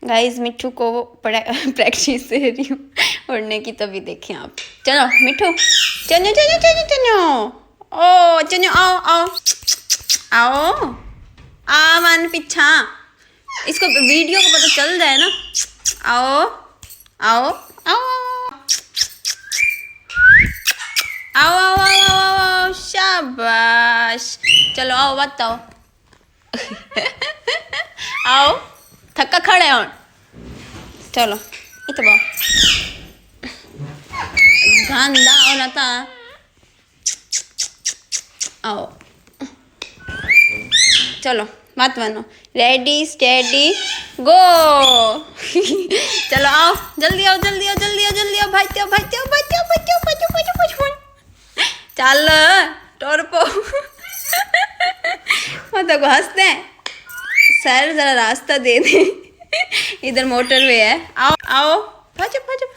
Guys मिठू को practice दे रही हूँ उड़ने की, तभी देखें आप। चलो मिठू, चलो चलो चलो चलो, ओ चलो आओ आओ आओ, आ मन पीछा, इसको वीडियो को पता चल जाए ना। आओ आओ आओ आओ आओ आओ आओ, शाबाश। चलो आओ बताओ। आओ, थक्का खड़े हो, चलो इतना गंदा होना था। आओ चलो मत बनो, रेडी स्टेडी गो। चलो आओ, जल्दी आओ जल्दी आओ जल्दी आओ जल्दी आओ, भागते हो भागते हो भागते हो भागते हो भागते हो भागते हो। चल टोरपो। मतलब को हंसते हैं। सर जरा रास्ता दे दे, इधर मोटरवे है। आओ आओ भाजो भाजो,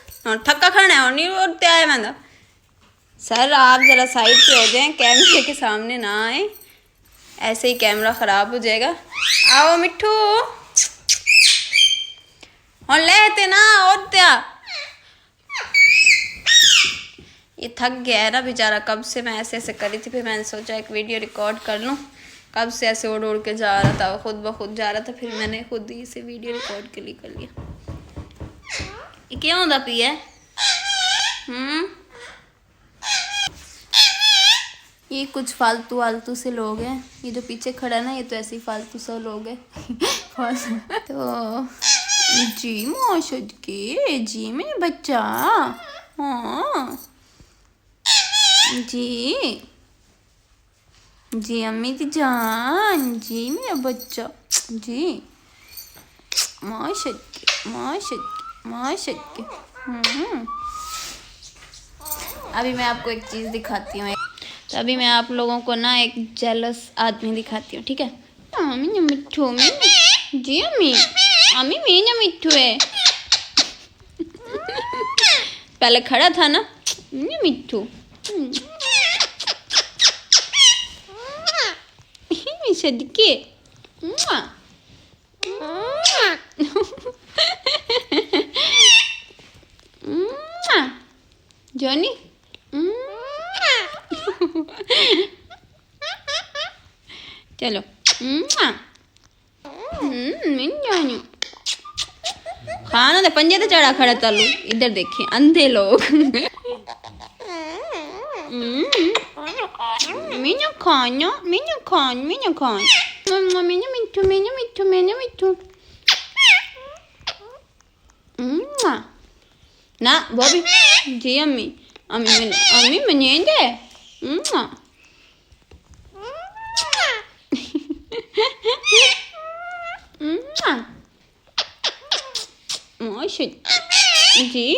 थक्का खाना है और नहीं उठते आए। मैं सर आप जरा साइड पे हो जाएं, कैमरे के सामने ना आए, ऐसे ही कैमरा ख़राब हो जाएगा। आओ मिठू, और लेते ना और क्या। ये थक गया है ना बेचारा, कब से मैं ऐसे ऐसे करी थी, फिर मैंने सोचा एक वीडियो रिकॉर्ड कर लूँ। कब से ऐसे उड़ उड़ के जा रहा था, खुद ब खुद जा रहा था, फिर मैंने खुद ही इसे वीडियो रिकॉर्ड के लिए कर लिया। ये क्या होता पी है? ये कुछ फालतू वालतू से लोग हैं। ये जो पीछे खड़ा है ना, ये तो ऐसे ही फालतू से लोग हैं। तो जी मौशद के जी मेरे बच्चा, हाँ जी जी अम्मी की जान, जी मेरा बच्चा जी, मौशद के मौशद के मौशद के। अभी मैं आपको एक चीज़ दिखाती हूँ। तो अभी मैं आप लोगों को ना एक जेलस आदमी दिखाती हूँ, ठीक है। अम्मी ने मिठू में जी अम्मी, अम्मी मेरा मिठू है। पहले खड़ा था ना मिठू, सदके जॉनी। चलो खाना तो पंजे तो चढ़ा खड़ा चालू। इधर देखिए अंधे लोग। मैंने खाना मैंने खान मैंने खान मैंने मिठू मैंने मिठू मैंने मिठू ना बॉबी जी अम्मी अम्मी अम्मी मने दे जी।